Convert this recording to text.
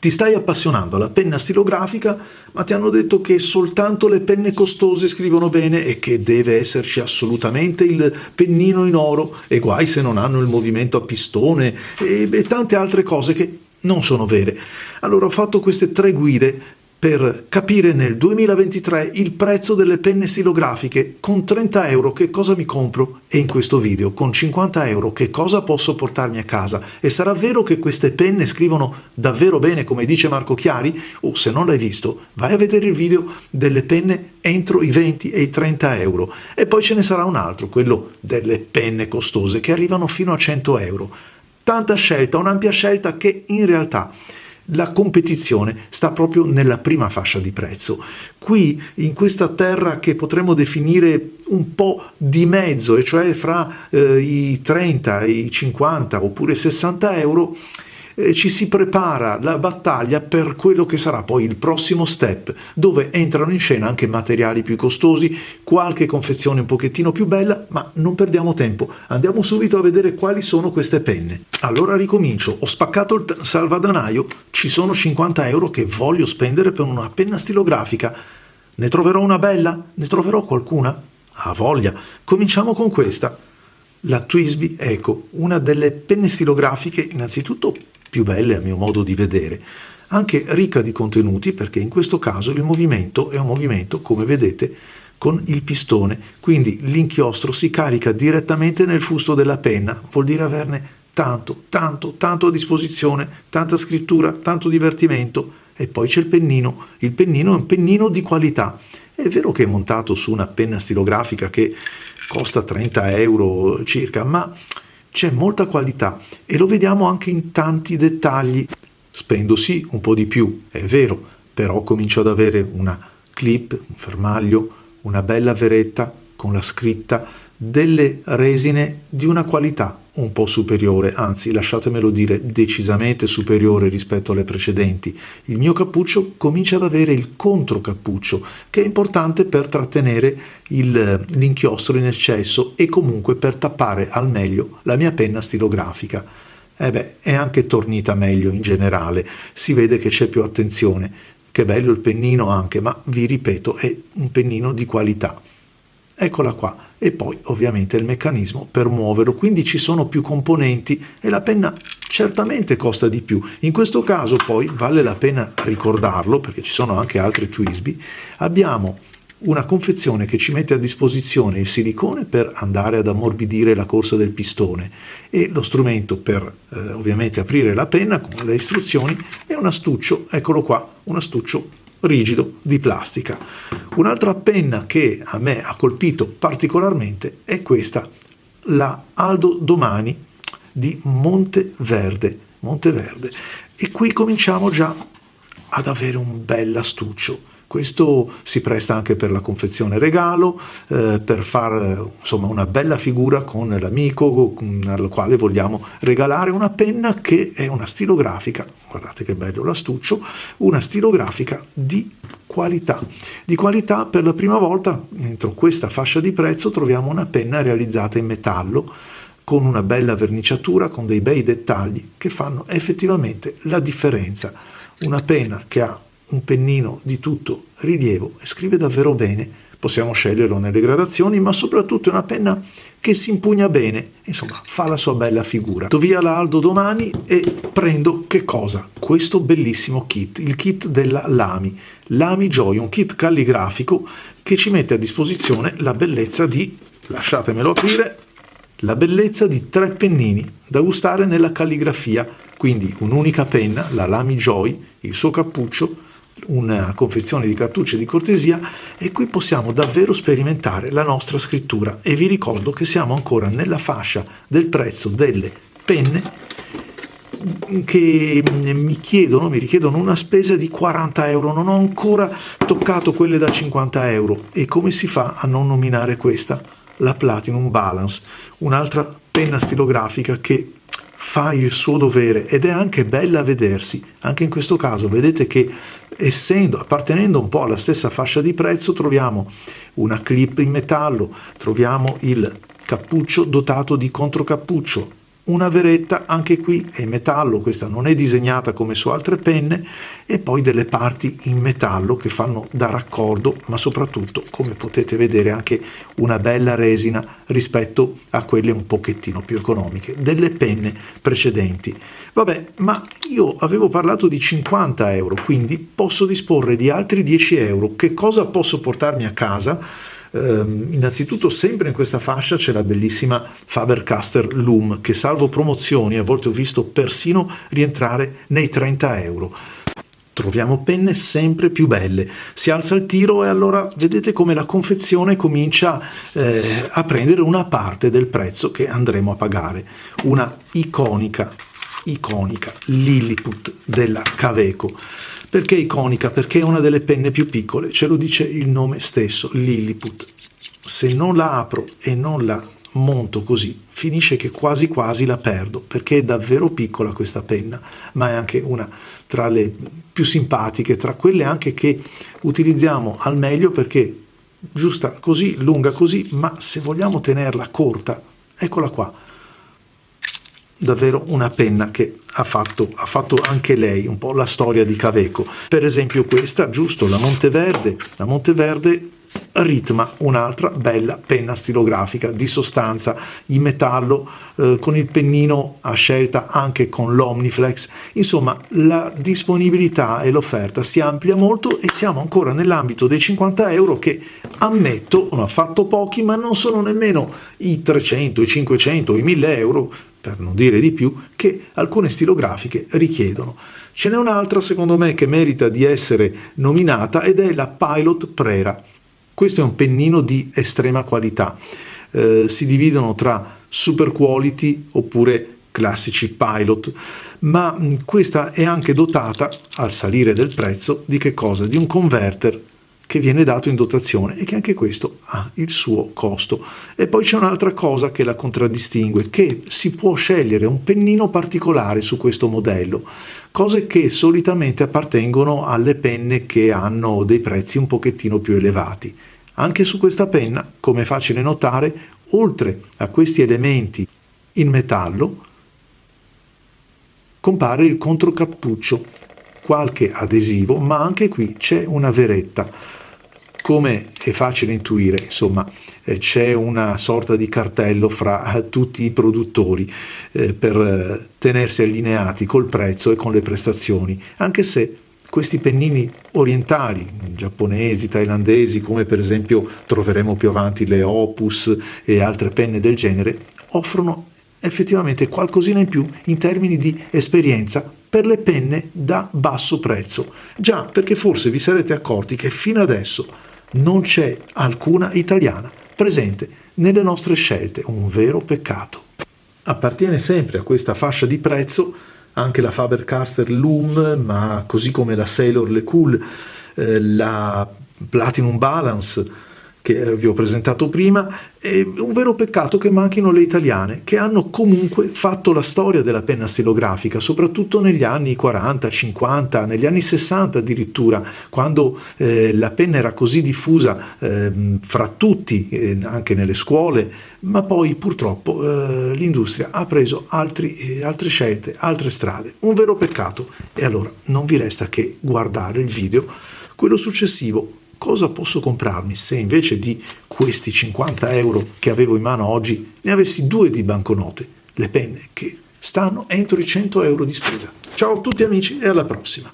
Ti stai appassionando alla penna stilografica, ma ti hanno detto che soltanto le penne costose scrivono bene e che deve esserci assolutamente il pennino in oro, e guai se non hanno il movimento a pistone e tante altre cose che non sono vere. Allora ho fatto queste 3 guide per capire nel 2023 il prezzo delle penne stilografiche. Con 30 euro che cosa mi compro, e in questo video con 50 euro che cosa posso portarmi a casa. E sarà vero che queste penne scrivono davvero bene come dice Marco Chiari? O se non l'hai visto, vai a vedere il video delle penne entro i 20 e i 30 euro. E poi ce ne sarà un altro, quello delle penne costose che arrivano fino a 100 euro. Tanta scelta, un'ampia scelta che in realtà la competizione sta proprio nella prima fascia di prezzo. Qui, in questa terra che potremmo definire un po' di mezzo, e cioè fra i 30, i 50 oppure 60 euro, ci si prepara la battaglia per quello che sarà poi il prossimo step, dove entrano in scena anche materiali più costosi, qualche confezione un pochettino più bella, ma non perdiamo tempo, andiamo subito a vedere quali sono queste penne. Allora ricomincio, ho spaccato il salvadanaio, ci sono 50 euro che voglio spendere per una penna stilografica. Ne troverò una bella? Ne troverò qualcuna? Ha voglia. Cominciamo con questa, la Twisby Eco, una delle penne stilografiche innanzitutto più belle a mio modo di vedere, anche ricca di contenuti, perché in questo caso il movimento è un movimento, come vedete, con il pistone, quindi l'inchiostro si carica direttamente nel fusto della penna, vuol dire averne tanto a disposizione, tanta scrittura, tanto divertimento. E poi c'è il pennino è un pennino di qualità. È vero che è montato su una penna stilografica che costa 30 euro circa, ma c'è molta qualità e lo vediamo anche in tanti dettagli. Spendo sì un po' di più, è vero, però comincio ad avere una clip, un fermaglio, una bella veretta con la scritta, delle resine di una qualità un po' superiore, anzi lasciatemelo dire decisamente superiore rispetto alle precedenti. Il mio cappuccio comincia ad avere il controcappuccio, che è importante per trattenere l'inchiostro in eccesso e comunque per tappare al meglio la mia penna stilografica. È anche tornita meglio in generale, si vede che c'è più attenzione. Che bello il pennino anche, ma vi ripeto, è un pennino di qualità. Eccola qua, e poi ovviamente il meccanismo per muoverlo, quindi ci sono più componenti e la penna certamente costa di più. In questo caso poi vale la pena ricordarlo, perché ci sono anche altre Twisby, abbiamo una confezione che ci mette a disposizione il silicone per andare ad ammorbidire la corsa del pistone e lo strumento per ovviamente aprire la penna con le istruzioni e un astuccio, eccolo qua, un astuccio rigido di plastica. Un'altra penna che a me ha colpito particolarmente è questa, la Aldo Domani di Monteverde, e qui cominciamo già ad avere un bel astuccio. Questo si presta anche per la confezione regalo, per fare insomma una bella figura con l'amico al quale vogliamo regalare una penna che è una stilografica. Guardate che bello l'astuccio, una stilografica di qualità. Di qualità, per la prima volta entro questa fascia di prezzo troviamo una penna realizzata in metallo con una bella verniciatura, con dei bei dettagli che fanno effettivamente la differenza. Una penna che ha un pennino di tutto rilievo e scrive davvero bene, possiamo sceglierlo nelle gradazioni, ma soprattutto è una penna che si impugna bene, insomma fa la sua bella figura. Vado via la Aldo Domani e prendo che cosa? Questo bellissimo kit, il kit della Lamy Joy, un kit calligrafico che ci mette a disposizione la bellezza di, lasciatemelo aprire, la bellezza di 3 pennini da gustare nella calligrafia, quindi un'unica penna, la Lamy Joy, il suo cappuccio, una confezione di cartucce di cortesia, e qui possiamo davvero sperimentare la nostra scrittura. E vi ricordo che siamo ancora nella fascia del prezzo delle penne che mi richiedono una spesa di 40 euro. Non ho ancora toccato quelle da 50 euro. E come si fa a non nominare questa? La Platinum Balance, un'altra penna stilografica che fa il suo dovere ed è anche bella a vedersi. Anche in questo caso vedete che appartenendo un po' alla stessa fascia di prezzo, troviamo una clip in metallo, troviamo il cappuccio dotato di controcappuccio, una veretta, anche qui è in metallo, questa non è disegnata come su altre penne, e poi delle parti in metallo che fanno da raccordo, ma soprattutto, come potete vedere, anche una bella resina rispetto a quelle un pochettino più economiche delle penne precedenti. Vabbè, ma io avevo parlato di 50 euro, quindi posso disporre di altri 10 euro. Che cosa posso portarmi a casa? Innanzitutto, sempre in questa fascia c'è la bellissima Faber-Castell Loom, che salvo promozioni a volte ho visto persino rientrare nei 30 euro. Troviamo penne sempre più belle, si alza il tiro e allora vedete come la confezione comincia a prendere una parte del prezzo che andremo a pagare. Una iconica Lilliput della Kaweco. Perché iconica? Perché è una delle penne più piccole, ce lo dice il nome stesso, Lilliput. Se non la apro e non la monto così, finisce che quasi quasi la perdo, perché è davvero piccola questa penna, ma è anche una tra le più simpatiche, tra quelle anche che utilizziamo al meglio, perché giusta così, lunga così, ma se vogliamo tenerla corta, eccola qua. Davvero una penna che ha fatto anche lei un po' la storia di Kaweco. Per esempio questa, giusto, la Monteverde ritma un'altra bella penna stilografica di sostanza in metallo, con il pennino a scelta anche con l'Omniflex. Insomma, la disponibilità e l'offerta si amplia molto e siamo ancora nell'ambito dei 50 euro, che ammetto non ha fatto pochi, ma non sono nemmeno i 300, i 500, i 1000 euro, per non dire di più, che alcune stilografiche richiedono. Ce n'è un'altra secondo me che merita di essere nominata ed è la Pilot Prera. Questo è un pennino di estrema qualità, si dividono tra super quality oppure classici pilot, ma questa è anche dotata, al salire del prezzo, di che cosa? Di un converter che viene dato in dotazione e che anche questo ha il suo costo. E poi c'è un'altra cosa che la contraddistingue, che si può scegliere un pennino particolare su questo modello, cose che solitamente appartengono alle penne che hanno dei prezzi un pochettino più elevati. Anche su questa penna, come è facile notare, oltre a questi elementi in metallo, compare il controcappuccio, qualche adesivo, ma anche qui c'è una veretta. Come è facile intuire, insomma, c'è una sorta di cartello fra tutti i produttori per tenersi allineati col prezzo e con le prestazioni, anche se questi pennini orientali, giapponesi, thailandesi, come per esempio troveremo più avanti le Opus e altre penne del genere, offrono effettivamente qualcosina in più in termini di esperienza per le penne da basso prezzo. Già, perché forse vi sarete accorti che fino adesso non c'è alcuna italiana presente nelle nostre scelte, un vero peccato. Appartiene sempre a questa fascia di prezzo anche la Faber-Castell Loom, ma così come la Sailor Le Cool, la Platinum Balance che vi ho presentato prima. È un vero peccato che manchino le italiane, che hanno comunque fatto la storia della penna stilografica, soprattutto negli anni 40, 50, negli anni 60 addirittura, quando la penna era così diffusa fra tutti, anche nelle scuole, ma poi purtroppo l'industria ha preso altre scelte, altre strade. Un vero peccato. E allora non vi resta che guardare il video, quello successivo. Cosa posso comprarmi se invece di questi 50 euro che avevo in mano oggi ne avessi 2 di banconote, le penne che stanno entro i 100 euro di spesa. Ciao a tutti amici e alla prossima!